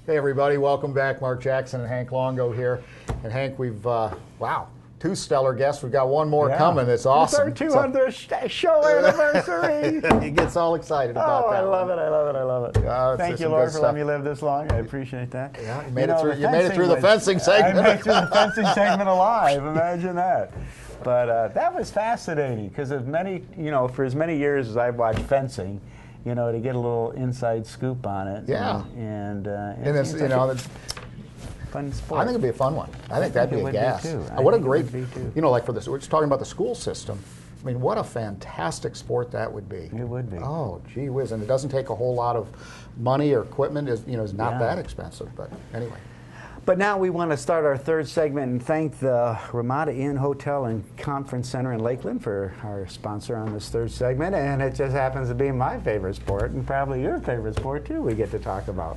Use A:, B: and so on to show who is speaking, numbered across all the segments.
A: Hey everybody, welcome back. Mark Jackson and Hank Longo here. And Hank, we've, wow, 2 stellar guests. We've got one more coming. It's awesome.
B: It's our 200th show anniversary.
A: He gets all excited about that.
B: I love it, I love it, I love it. Thank you, Lord, for letting me live this long. I appreciate that.
A: Yeah, you made it through the fencing segment.
B: I made it through the fencing segment alive. Imagine that. But that was fascinating because of many, for as many years as I've watched fencing, to get a little inside scoop on it.
A: Yeah.
B: And
A: it's,
B: fun sport.
A: I think it'd be a fun one. I think that'd be a gas. What a great, like for this, we're just talking about the school system. I mean, what a fantastic sport that would be.
B: It would be.
A: Oh, gee whiz. And it doesn't take a whole lot of money or equipment. It's not that expensive. But anyway.
B: But now we want to start our third segment and thank the Ramada Inn Hotel and Conference Center in Lakeland for our sponsor on this third segment. And it just happens to be my favorite sport and probably your favorite sport too we get to talk about.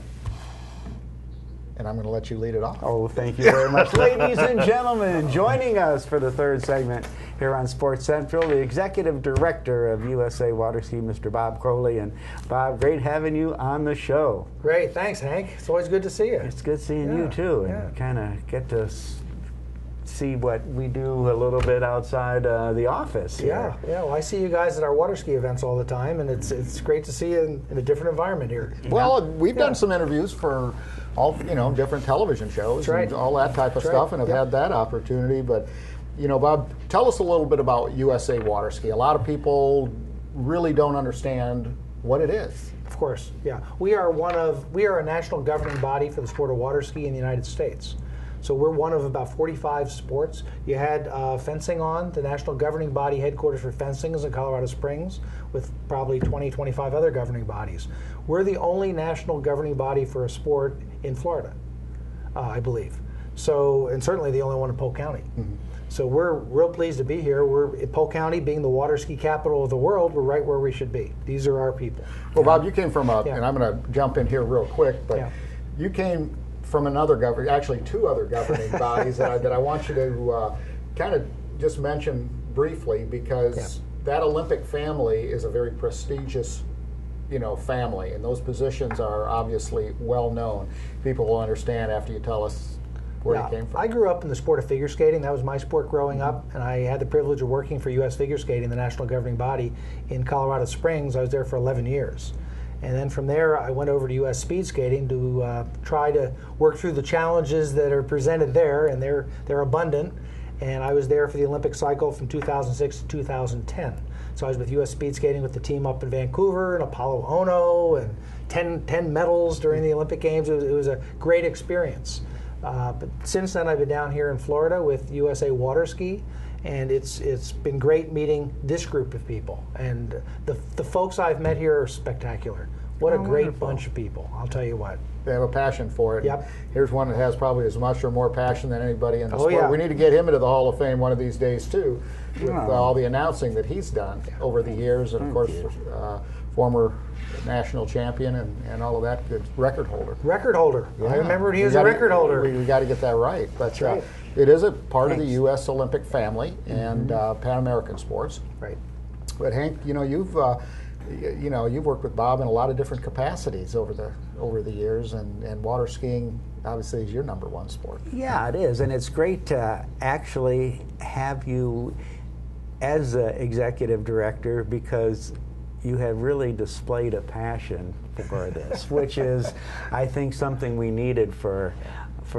A: And I'm going to let you lead it off.
B: Oh, thank you very much. Ladies and gentlemen, joining us for the third segment here on Sports Central, the Executive Director of USA Waterski, Mr. Bob Crowley. And Bob, great having you on the show.
C: Great, thanks, Hank. It's always good to see you.
B: It's good seeing you too, and kind of get to see what we do a little bit outside the office here.
C: Yeah. Well, I see you guys at our water ski events all the time, and it's great to see you in a different environment here.
A: Well, we've done some interviews for all different television shows and all that type of stuff, and have had that opportunity. But Bob, tell us a little bit about USA Waterski. A lot of people really don't understand what it is.
C: Of course, yeah. We are a national governing body for the sport of water ski in the United States. So we're one of about 45 sports. You had fencing on. The national governing body headquarters for fencing is in Colorado Springs with probably 20, 25 other governing bodies. We're the only national governing body for a sport in Florida, I believe. So, and certainly the only one in Polk County. Mm-hmm. So we're real pleased to be here. We're in Polk County, being the water ski capital of the world. We're right where we should be. These are our people.
A: Well, Bob, you came from and I'm going to jump in here real quick, but you came from actually 2 other governing bodies that I want you to kind of just mention briefly, because that Olympic family is a very prestigious family, and those positions are obviously well known. People will understand after you tell us where you came from.
C: I grew up in the sport of figure skating. That was my sport growing up, and I had the privilege of working for U.S. Figure Skating, the national governing body in Colorado Springs. I was there for 11 years. And then from there, I went over to U.S. Speed Skating to try to work through the challenges that are presented there, and they're abundant. And I was there for the Olympic cycle from 2006 to 2010. So I was with U.S. Speed Skating with the team up in Vancouver and Apollo Ono, and 10 medals during the Olympic Games. It was a great experience. But since then, I've been down here in Florida with USA Waterski, and it's been great meeting this group of people. And the folks I've met here are spectacular. What a great bunch of people, I'll tell you what.
A: They have a passion for it.
C: Yep.
A: Here's one that has probably as much or more passion than anybody in the sport.
C: Yeah.
A: We need to get him into the Hall of Fame one of these days, too, with all the announcing that he's done over the years. And, of course, former national champion and all of that, good record holder.
C: Record holder. Yeah. I remember he was a record holder.
A: We got to get that right. But right. It is a part of the U.S. Olympic family and Pan American sports.
C: Right.
A: But Hank, you've worked with Bob in a lot of different capacities over the years, and water skiing obviously is your #1 sport.
B: Yeah, it is, and it's great to actually have you as the executive director, because you have really displayed a passion for this, which is, I think, something we needed for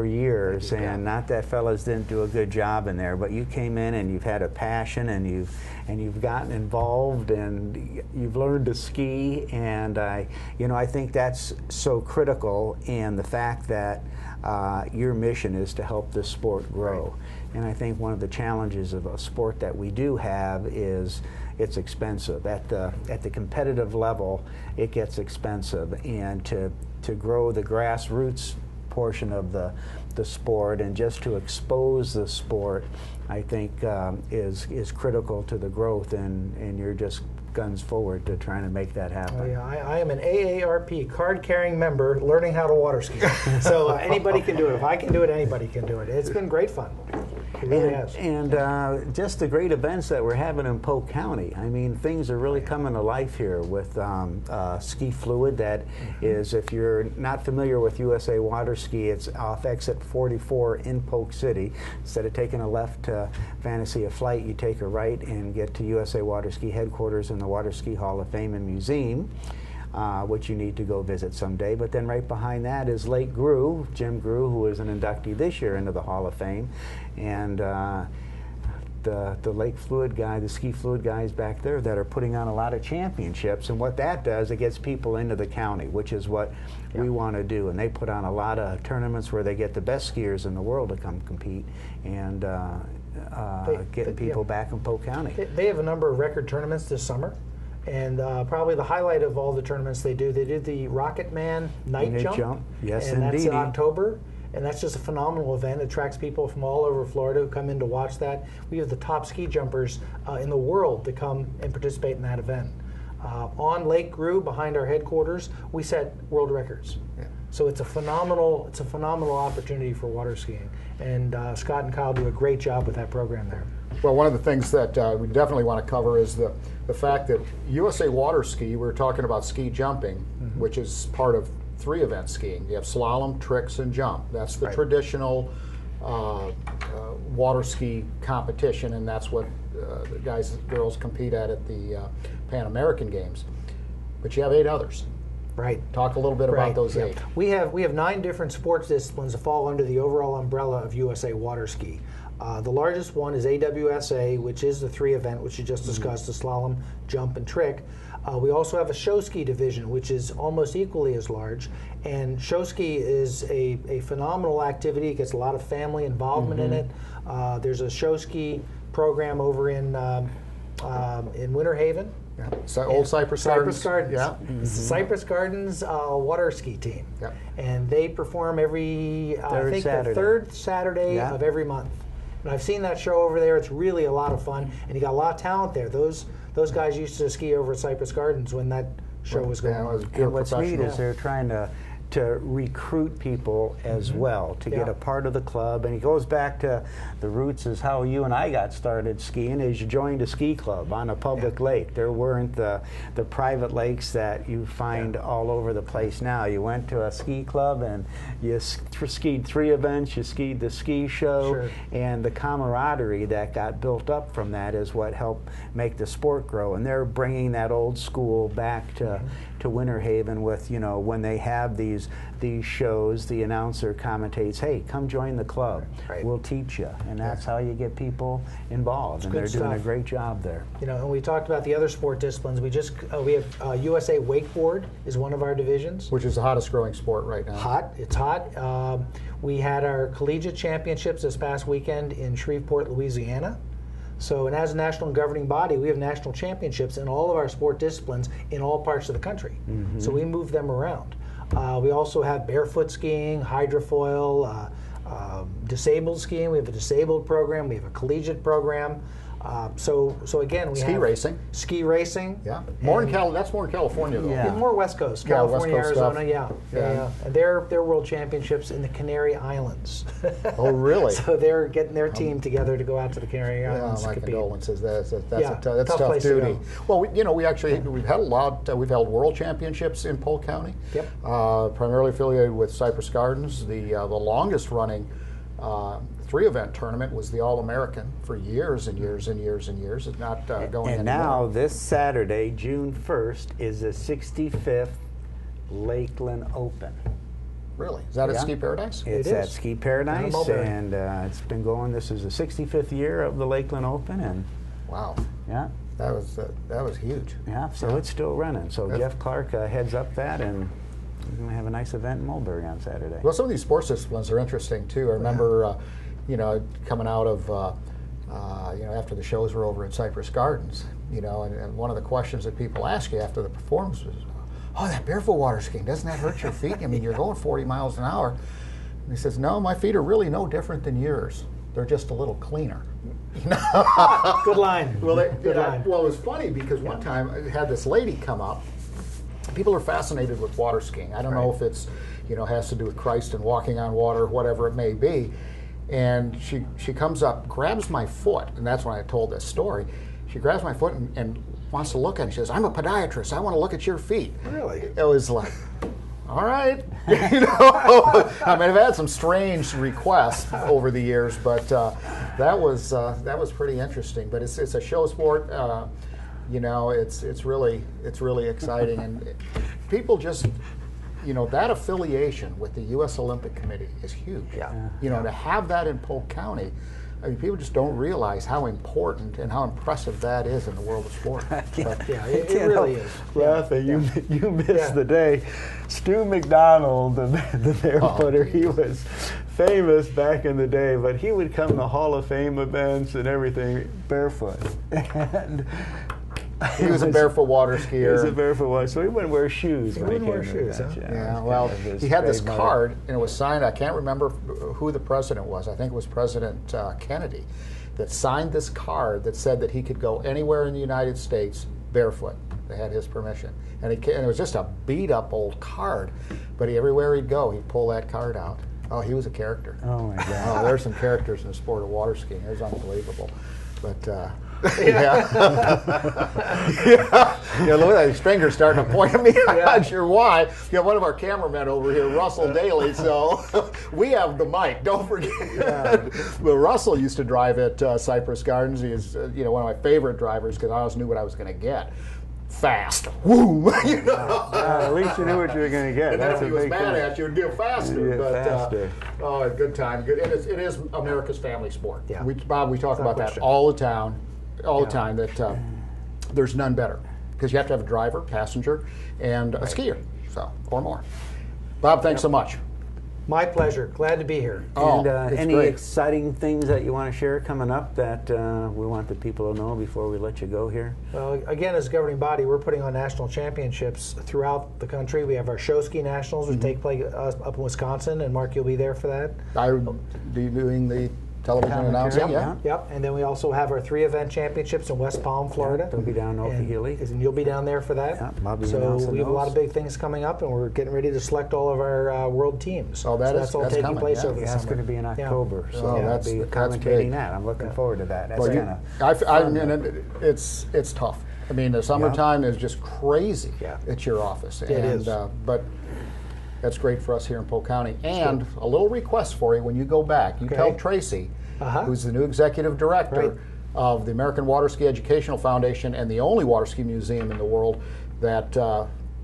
B: years. And not that fellas didn't do a good job in there, but you came in and you've had a passion, and you've gotten involved, and you've learned to ski, and I think that's so critical, and the fact that your mission is to help this sport grow. And I think one of the challenges of a sport that we do have is it's expensive. At the competitive level, it gets expensive, and to grow the grassroots portion of the sport and just to expose the sport, I think is critical to the growth, and you're just guns forward to trying to make that happen.
C: Oh, yeah. I am an AARP card-carrying member learning how to water ski. So anybody can do it. If I can do it, anybody can do it. It's been great fun. It really has.
B: And just the great events that we're having in Polk County. I mean, things are really coming to life here with ski fluid that is, if you're not familiar with USA Waterski, it's off exit 44 in Polk City. Instead of taking a left to Fantasy of Flight, you take a right and get to USA Waterski headquarters in the Waterski Hall of Fame and Museum. Which you need to go visit someday. But then right behind that is Lake Grew, Jim Grew, who is an inductee this year into the Hall of Fame. And the Lake Fluid guy, the ski fluid guys back there that are putting on a lot of championships. And what that does, it gets people into the county, which is what we want to do. And they put on a lot of tournaments where they get the best skiers in the world to come compete. And getting people back in Polk County.
C: They have a number of record tournaments this summer. And probably the highlight of all the tournaments they did the Rocket Man night jump.
B: Yes,
C: and
B: indeed.
C: that's in October. And that's just a phenomenal event. It attracts people from all over Florida who come in to watch that. We have the top ski jumpers in the world to come and participate in that event. On Lake Grew, behind our headquarters, we set world records. Yeah. So it's a phenomenal opportunity for water skiing. And Scott and Kyle do a great job with that program there.
A: Well, one of the things that we definitely want to cover is the fact that USA Waterski, we're talking about ski jumping, which is part of 3 event skiing. You have slalom, tricks, and jump. That's the traditional water ski competition, and that's what the guys and girls compete at the Pan American Games. But you have 8 others.
C: Right.
A: Talk a little bit about those 8.
C: We have 9 different sports disciplines that fall under the overall umbrella of USA Waterski. The largest one is AWSA, which is the 3 event, which you just discussed, the slalom, jump, and trick. We also have a show ski division, which is almost equally as large. And show ski is a phenomenal activity. It gets a lot of family involvement in it. There's a show ski program over in Winter Haven.
A: Yeah. So Old Cypress Gardens.
C: Yeah. Cypress Gardens water ski team. Yep. And they perform every, the 3rd Saturday of every month. And I've seen that show over there. It's really a lot of fun. And you got a lot of talent there. Those guys used to ski over at Cypress Gardens when that show was going on.
B: And what's neat is they're trying to recruit people as well to get a part of the club. And it goes back to the roots is how you and I got started skiing, is you joined a ski club on a public lake. There weren't the private lakes that you find all over the place now. You went to a ski club and you skied 3 events, you skied the ski show, and the camaraderie that got built up from that is what helped make the sport grow. And they're bringing that old school back to Winter Haven with, when they have these shows, the announcer commentates, hey, come join the club. We'll teach you. And that's how you get people involved. And they're doing a great job there. And
C: we talked about the other sport disciplines. We have USA Wakeboard is one of our divisions.
A: Which is the hottest growing sport right now.
C: It's hot. We had our collegiate championships this past weekend in Shreveport, Louisiana. So, and as a national governing body, we have national championships in all of our sport disciplines in all parts of the country. So we move them around. We also have barefoot skiing, hydrofoil, disabled skiing. We have a disabled program. We have a collegiate program. So again, we have
A: racing.
C: Ski racing.
A: Yeah. That's more in California though.
C: Yeah. More West Coast. California, West Coast Arizona, yeah. And they're world championships in the Canary Islands.
A: Oh, really?
C: So they're getting their team together to go out to the Canary Islands.
A: My condolences. That's tough duty. Well, we've had we've held world championships in Polk County. Yep. Primarily affiliated with Cypress Gardens. The longest running 3-event tournament was the All-American for years and years and years and years. It's not going anymore.
B: And now this Saturday, June 1st, is the 65th Lakeland Open.
A: Really? Is that at Ski Paradise?
B: It's at Ski Paradise, and it's been going. This is the 65th year of the Lakeland Open, and
A: wow,
B: yeah,
A: that was huge.
B: Yeah, so it's still running. So Jeff Clark heads up that, and we're going to have a nice event in Mulberry on Saturday.
A: Well, some of these sports disciplines are interesting too. I remember, coming out of, after the shows were over at Cypress Gardens, and one of the questions that people ask you after the performance was, "Oh, that barefoot water skiing, doesn't that hurt your feet? I mean, you're going 40 miles an hour." And he says, "No, my feet are really no different than yours. They're just a little cleaner."
C: Good line.
A: Well, it was funny because one time I had this lady come up. People are fascinated with water skiing. I don't know if it's, has to do with Christ and walking on water, whatever it may be. And she comes up, grabs my foot, and that's when I told this story. She grabs my foot and wants to look at it. She says, "I'm a podiatrist. I want to look at your feet."
C: Really?
A: It was like, all right. You know, I mean, I've had some strange requests over the years, but that was pretty interesting. But it's a show sport. You know, it's really exciting, and people just, you know, that affiliation with the U.S. Olympic Committee is huge.
C: Yeah.
A: You know, to have that in Polk County, I mean, people just don't realize how important and how impressive that is in the world of sport.
C: Yeah, it really is.
B: Laughing, you missed the day. Stu McDonald, the barefooter, he was famous back in the day, but he would come to Hall of Fame events and everything barefoot. And
A: he was a barefoot water skier.
B: He was a barefoot water, so he wouldn't wear shoes.
C: He wouldn't wear shoes, huh?
A: Yeah, well, he had this card, and it was signed. I can't remember who the president was. I think it was President Kennedy that signed this card that said that he could go anywhere in the United States barefoot. They had his permission, and it was just a beat-up old card. But everywhere he'd go, he'd pull that card out. Oh, he was a character.
B: Oh my God!
A: Oh, there's some characters in the sport of water skiing. It was unbelievable, but. Yeah. Yeah, look at that. His finger's starting to point at me. I'm not sure why. You got one of our cameramen over here, Russell Daly, so we have the mic, don't forget. Yeah. Well, Russell used to drive at Cypress Gardens. He is one of my favorite drivers because I always knew what I was going to get. Fast. Woo! You know?
B: At least you knew what you were going to get.
A: And then if he was mad at you, it'd do faster.
B: Yeah, faster.
A: Oh, good time. Good. And it is America's family sport.
C: Yeah.
A: Bob, we talk about that all the time. The time that there's none better because you have to have a driver, passenger, and a skier, or more. Bob, thanks so much.
C: My pleasure. Glad to be here.
B: And any
A: great.
B: exciting things that you want to share coming up that we want the people to know before we let you go here?
C: Well, again, as a governing body, we're putting on national championships throughout the country. We have our show ski nationals, which take place up in Wisconsin, and Mark, you'll be there for that.
A: I'm doing the television announcing,
C: Yep, and then we also have our 3-event championships in West Palm, Florida.
B: They'll be down in Okeechobee.
C: And you'll be down there for that.
B: Yeah, I'll be
C: so
B: announcing
C: we have a lot
B: those.
C: of big things coming up, and we're getting ready to select all of our world teams.
A: Oh,
C: that's all taking
A: coming,
C: place over the
B: That's
C: summer.
B: going to be in October, so
A: Oh,
B: I'll
A: that's
B: be
A: big.
B: commentating that. I'm looking forward to that. That's
A: it's tough. I mean, the summertime is just crazy at your office.
C: It is.
A: But that's great for us here in Polk County. And a little request for you when you go back. You tell Tracy, who's the new executive director of the American Waterski Educational Foundation and the only water ski museum in the world, that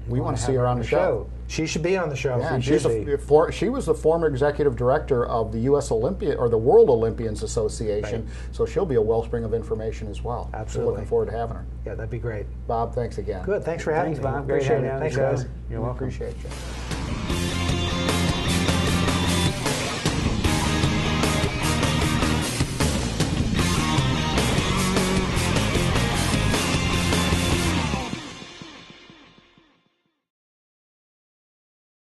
A: we want to see her on the show.
C: She should be on the show.
A: Yeah, she was the former executive director of the U.S. Olympia or the World Olympians Association, so she'll be a wellspring of information as well.
C: Absolutely.
A: So looking forward to having her.
C: Yeah, that'd be great.
A: Bob, thanks again.
C: Good. Thanks for having me.
B: Thanks, Bob. Great
C: Appreciate
B: having you
C: it.
B: on the
C: Thanks,
B: show.
C: guys.
B: You're welcome.
A: Appreciate you.